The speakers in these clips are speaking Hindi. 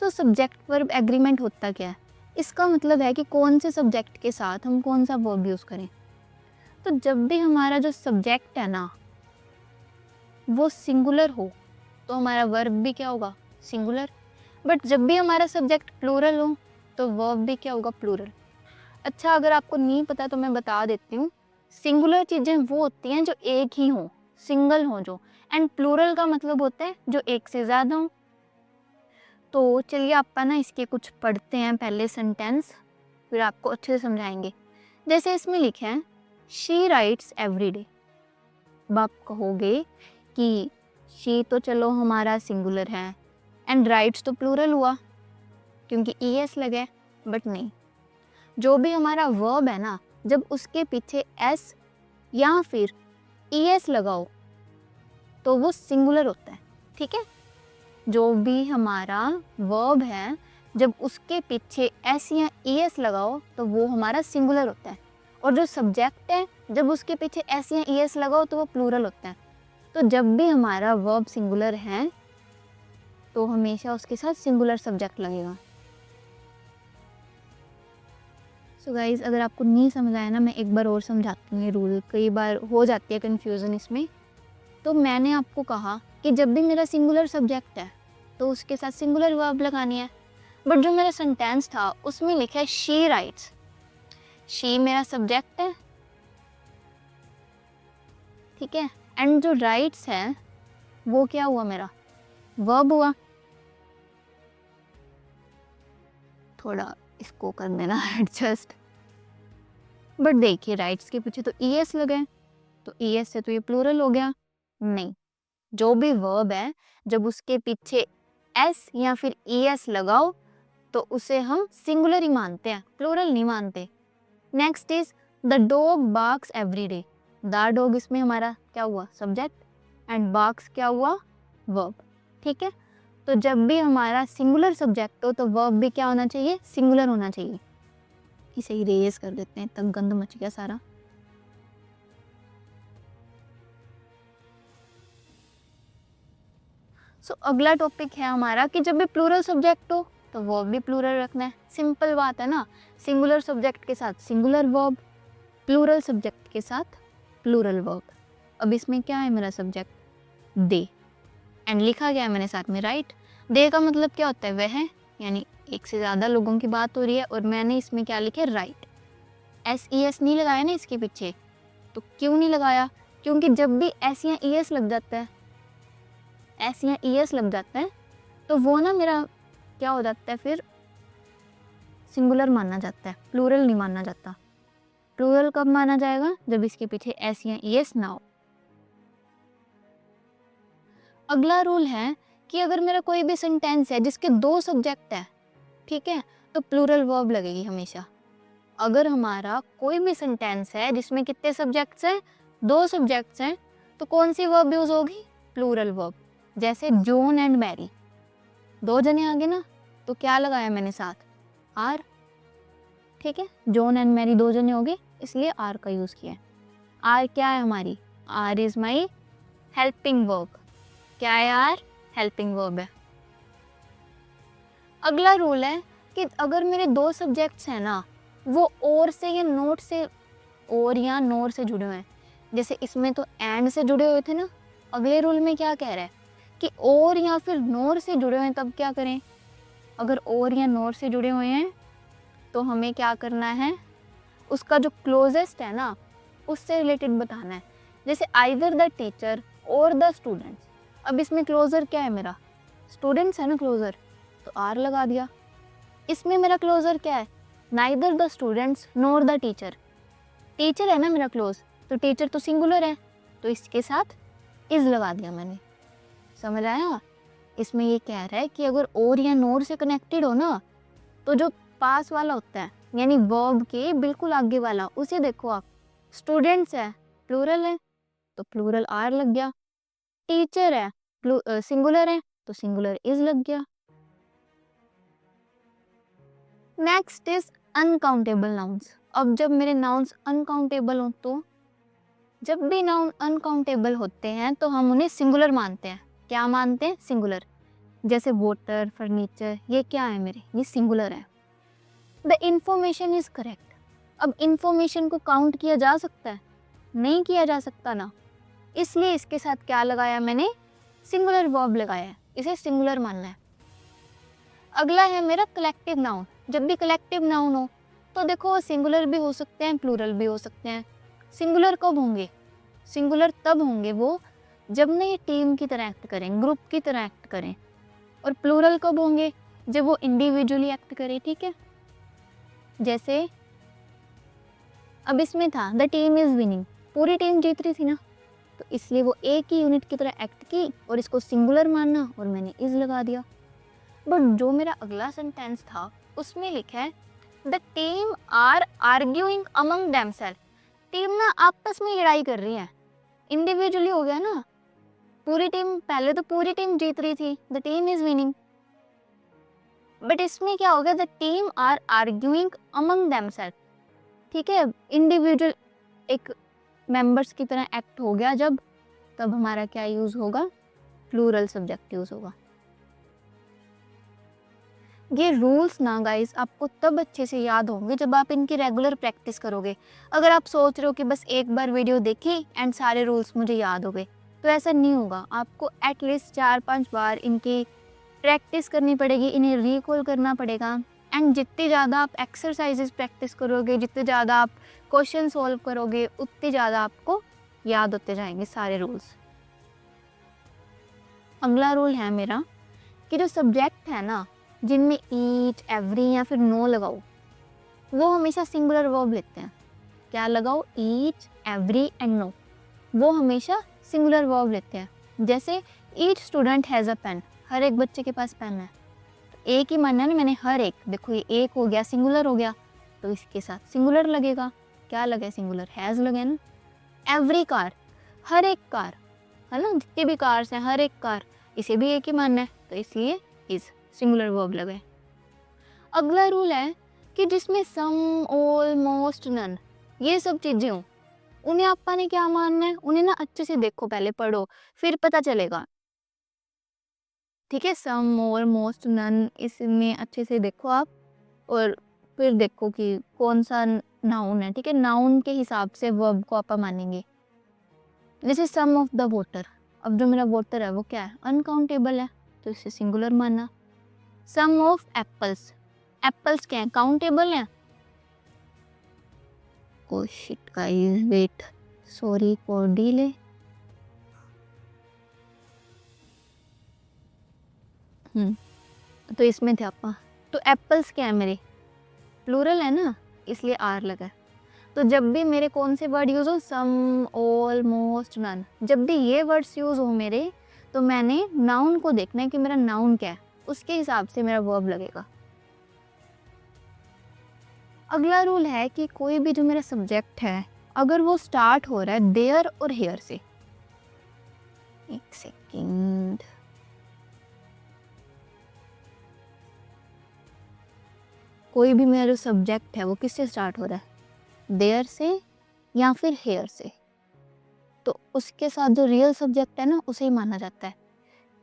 सो सब्जेक्ट वर्ब एग्रीमेंट होता क्या है? इसका मतलब है कि कौन से सब्जेक्ट के साथ हम कौन सा वर्ब यूज़ करें। तो जब भी हमारा जो सब्जेक्ट है ना वो सिंगुलर हो तो हमारा वर्ब भी क्या होगा? सिंगुलर। बट जब भी हमारा सब्जेक्ट प्लूरल हो तो वर्ब भी क्या होगा? प्लूरल। अच्छा, अगर आपको नहीं पता तो मैं बता देती हूँ। सिंगुलर चीज़ें वो होती हैं जो एक ही हों, सिंगल हों जो, एंड प्लूरल का मतलब होता है जो एक से ज़्यादा हों। तो चलिए आपका ना इसके कुछ पढ़ते हैं पहले सेंटेंस, फिर आपको अच्छे से समझाएंगे। जैसे इसमें लिखे हैं शी राइट्स एवरी डे। अब आप कहोगे कि शी तो चलो हमारा सिंगुलर है एंड राइट्स तो प्लूरल हुआ क्योंकि ईएस लगे, बट नहीं। जो भी हमारा वर्ब है ना, जब उसके पीछे एस या फिर ईएस लगाओ तो वो सिंगुलर होता है। ठीक है, जो भी हमारा वर्ब है जब उसके पीछे एस या ईएस लगाओ तो वो हमारा सिंगुलर होता है, और जो सब्जेक्ट है जब उसके पीछे एस या ईएस लगाओ तो वो प्लूरल होता है। तो जब भी हमारा वर्ब सिंगुलर है तो हमेशा उसके साथ सिंगुलर सब्जेक्ट लगेगा। सो गाइज, अगर आपको नहीं समझ आया ना, मैं एक बार और समझाती हूँ। ये रूल कई बार हो जाती है कन्फ्यूज़न इसमें। तो मैंने आपको कहा कि जब भी मेरा सिंगुलर सब्जेक्ट है तो उसके साथ सिंगुलर वर्ब लगानी है। बट जो मेरा सेंटेंस था उसमें लिखा है शी राइट्स। शी मेरा सब्जेक्ट है, ठीक है, एंड जो राइट्स है वो क्या हुआ? मेरा वर्ब हुआ। थोड़ा इसको कर देना एडजस्ट। बट देखिए, राइट्स के पीछे तो ईएस लगे, तो ईएस से तो ये प्लूरल हो गया। नहीं, जो भी वर्ब है जब उसके पीछे एस या फिर ईएस लगाओ तो उसे हम सिंगुलर ही मानते हैं, प्लूरल नहीं मानते। Next is the dog barks every day. The dog इसमें हमारा क्या हुआ? सब्जेक्ट, एंड बार्क्स क्या हुआ? वर्ब। ठीक है, तो जब भी हमारा सिंगुलर सब्जेक्ट हो तो वर्ब भी क्या होना चाहिए? सिंगुलर होना चाहिए। इसे इरेज कर देते हैं, तब गंद मच गया सारा। सो अगला टॉपिक है हमारा कि जब भी प्लूरल सब्जेक्ट हो तो वर्ब भी प्लूरल रखना है। सिंपल बात है ना, सिंगुलर सब्जेक्ट के साथ सिंगुलर वर्ब, प्लूरल सब्जेक्ट के साथ प्लूरल वर्ब। अब इसमें क्या है? मेरा सब्जेक्ट दे, एंड लिखा गया है मैंने साथ में राइट। दे का मतलब क्या होता है? वह, यानी एक से ज़्यादा लोगों की बात हो रही है, और मैंने इसमें क्या लिखे? राइट। एस ई एस नहीं लगाया ना इसके पीछे। तो क्यों नहीं लगाया? क्योंकि जब भी एस या ई एस लग जाता है, एस या ई एस लग जाता है तो वो ना मेरा क्या हो जाता है? फिर सिंगुलर माना जाता है, प्लूरल नहीं माना जाता। प्लूरल कब माना जाएगा? जब इसके पीछे एस या ई एस ना हो। अगला रूल है कि अगर मेरा कोई भी सेंटेंस है जिसके दो सब्जेक्ट है, ठीक है, तो प्लूरल वर्ब लगेगी हमेशा। अगर हमारा कोई भी सेंटेंस है जिसमें कितने सब्जेक्ट्स हैं? दो सब्जेक्ट्स हैं, तो कौन सी वर्ब यूज होगी? Plural verb. जैसे जॉन एंड मैरी, दो जने आ गए ना, तो क्या लगाया मैंने साथ? आर। ठीक है, जॉन एंड मैरी दो जने हो गए, इसलिए आर का यूज किया है। आर क्या है हमारी? Are is my helping verb. क्या है? आर हेल्पिंग वर्ब है। अगला रूल है कि अगर मेरे दो सब्जेक्ट्स हैं ना, वो और से या नोट से, और या नोर से जुड़े हुए हैं। जैसे इसमें तो एंड से जुड़े हुए थे ना, अगले रूल में क्या कह रहा है कि और या फिर नोर से जुड़े हुए हैं, तब क्या करें? अगर और या नोर से जुड़े हुए हैं तो हमें क्या करना है? उसका जो क्लोजेस्ट है ना उससे रिलेटेड बताना है। जैसे आइदर द टीचर और द स्टूडेंट्स। अब इसमें क्लोजर क्या है? मेरा स्टूडेंट्स है ना क्लोजर, तो आर लगा दिया। इसमें मेरा क्लोजर क्या है? Neither the students NOR the teacher. Teacher है ना मेरा क्लोज, तो टीचर तो सिंगुलर है, तो इसके साथ इज लगा दिया मैंने। समझ आया? इसमें ये कह रहा है कि अगर और या नोर से कनेक्टेड हो ना, तो जो पास वाला होता है यानी वर्ब के बिल्कुल आगे वाला, उसे देखो आप। स्टूडेंट्स है, प्लूरल है, तो प्लूरल आर लग गया। टीचर है, सिंगुलर है, तो सिंगुलर इज लग गया। Next is uncountable nouns. अब जब मेरे नाउन्स अनकाउंटेबल हो, तो जब भी नाउन अनकाउंटेबल होते हैं तो हम उन्हें सिंगुलर मानते हैं। क्या मानते हैं? सिंगुलर। जैसे वाटर, फर्नीचर, ये क्या है मेरे, ये सिंगुलर है। The information is correct. अब इंफॉर्मेशन को काउंट किया जा सकता है? नहीं किया जा सकता ना, इसलिए इसके साथ क्या लगाया मैंने, सिंगुलर वर्ब लगाया है, इसे सिंगुलर मानना है। अगला है मेरा कलेक्टिव नाउन। जब भी कलेक्टिव नाउन हो तो देखो सिंगुलर भी हो सकते हैं, प्लूरल भी हो सकते हैं। सिंगुलर कब होंगे? सिंगुलर तब होंगे वो जब ना ये टीम की तरह एक्ट करें, ग्रुप की तरह एक्ट करें। और प्लूरल कब होंगे? जब वो इंडिविजुअली एक्ट करे, ठीक है। जैसे अब इसमें था द टीम इज विनिंग, पूरी टीम जीत रही थी ना, तो इसलिए वो एक ही यूनिट की तरह एक्ट की और इसको सिंगुलर माना और मैंने इज लगा दिया। बट जो मेरा अगला सेंटेंस था उसमें लिखा है the team are arguing among themselves. Team ना आपस में लड़ाई कर रही है, इंडिविजुअली हो गया ना, पूरी टीम, पहले तो पूरी टीम जीत रही थी, the team is winning. But इसमें क्या हो गया, the team are arguing among themselves, ठीक है। इंडिविजुअल एक मेंबर्स की तरह एक्ट हो गया जब, तब हमारा क्या यूज होगा, प्लूरल सब्जेक्ट यूज होगा। ये रूल्स ना गाइस आपको तब अच्छे से याद होंगे जब आप इनकी रेगुलर प्रैक्टिस करोगे। अगर आप सोच रहे हो कि बस एक बार वीडियो देखी एंड सारे रूल्स मुझे याद हो गए, तो ऐसा नहीं होगा। आपको एटलीस्ट 4-5 बार इनकी प्रैक्टिस करनी पड़ेगी, इन्हें रिकॉल करना पड़ेगा। एंड जितनी ज़्यादा आप एक्सरसाइजेस प्रैक्टिस करोगे, जितने ज़्यादा आप क्वेश्चन सॉल्व करोगे, उतनी ज़्यादा आपको याद होते जाएंगे सारे रूल्स। अगला रूल है मेरा कि जो सब्जेक्ट है ना, जिनमें ईच, एवरी या फिर नो लगाओ, वो हमेशा सिंगुलर वर्ब लेते हैं। क्या लगाओ, ईच, एवरी एंड नो, वो हमेशा सिंगुलर वर्ब लेते हैं। जैसे each student has a pen, हर एक बच्चे के पास पेन है, तो एक ही मानना है ना मैंने, हर एक, देखो ये एक हो गया, सिंगुलर हो गया, तो इसके साथ सिंगुलर लगेगा। क्या लगे, सिंगुलर, हैज़ लगे ना। एवरी कार, हर एक कार, है ना, जितनी भी कार्स हैं, हर एक कार, इसे भी एक ही मानना है, तो इसलिए इज सिंगुलर वर्ब लगे। अगला रूल है कि जिसमें सम, ऑल, मोस्ट, नन, ये सब चीजें हों, उन्हें आपा ने क्या मानना है, उन्हें ना अच्छे से देखो, पहले पढ़ो, फिर पता चलेगा, ठीक है। सम, ऑल, मोस्ट, नन, इसमें अच्छे से देखो आप, और फिर देखो कि कौन सा नाउन है, ठीक है। नाउन के हिसाब से वर्ब को आपा मानेंगे। जैसे सम ऑफ द वाटर, अब जो मेरा वाटर है वो क्या है, अनकाउंटेबल है, तो इसे सिंगुलर माना। सम ऑफ एप्पल्स, एप्पल्स क्या है, काउंटेबल है। Oh shit guys, wait, sorry for delay. तो इसमें थे आपका, तो एप्पल्स क्या है मेरे, प्लूरल है ना, इसलिए आर लगा है। तो जब भी मेरे कौन से वर्ड यूज हो, सम, ऑल, मोस्ट, नन, जब भी ये वर्ड्स यूज हो मेरे, तो मैंने नाउन को देखना है कि मेरा नाउन क्या है, उसके हिसाब से मेरा वर्ब लगेगा। अगला रूल है कि कोई भी जो मेरा सब्जेक्ट है, अगर वो स्टार्ट हो रहा है देयर और हेयर से, एक सेकेंड, कोई भी मेरा जो सब्जेक्ट है वो किससे स्टार्ट हो रहा है, देयर से या फिर हेयर से, तो उसके साथ जो रियल सब्जेक्ट है ना उसे ही माना जाता है।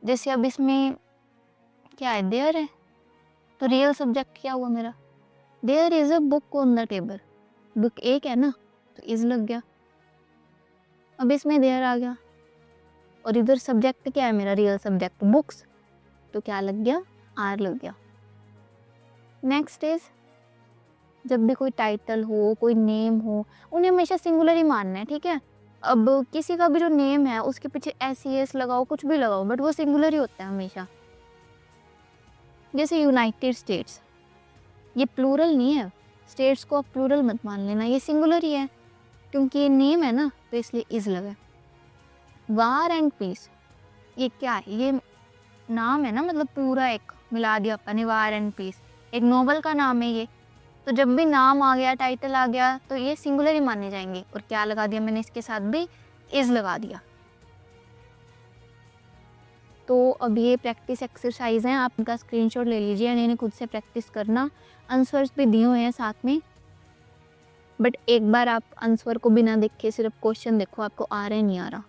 जैसे अब इसमें क्या है, देयर है, तो रियल सब्जेक्ट क्या हुआ मेरा, there is a book on the table, book एक है ना, तो इज लग गया। अब इसमें देयर आ गया, और इधर सब्जेक्ट क्या है मेरा, रियल सब्जेक्ट बुक्स, तो क्या लग गया, आर लग गया। नेक्स्ट इज जब भी कोई टाइटल हो, कोई नेम हो, उन्हें हमेशा सिंगुलर ही मानना है, ठीक है। अब किसी का भी जो नेम है उसके पीछे एस लगाओ, कुछ भी लगाओ, बट वो सिंगुलर ही होता है हमेशा। जैसे यूनाइटेड स्टेट्स, ये प्लूरल नहीं है, स्टेट्स को आप प्लूरल मत मान लेना, ये सिंगुलर ही है, क्योंकि ये नेम है ना, तो इसलिए इज लगा। वार एंड पीस, ये क्या है, ये नाम है ना, मतलब पूरा एक मिला दिया अपने, वार एंड पीस, एक नोवेल का नाम है ये, तो जब भी नाम आ गया, टाइटल आ गया, तो ये सिंगुलर ही माने जाएंगे। और क्या लगा दिया मैंने, इसके साथ भी इज लगा दिया। तो अब ये प्रैक्टिस एक्सरसाइज हैं, आप इनका स्क्रीनशॉट ले लीजिए, इन्हें खुद से प्रैक्टिस करना। आंसर्स भी दिए हुए हैं साथ में, बट एक बार आप आंसर को बिना देखे सिर्फ क्वेश्चन देखो, आपको आ रहा है नहीं आ रहा।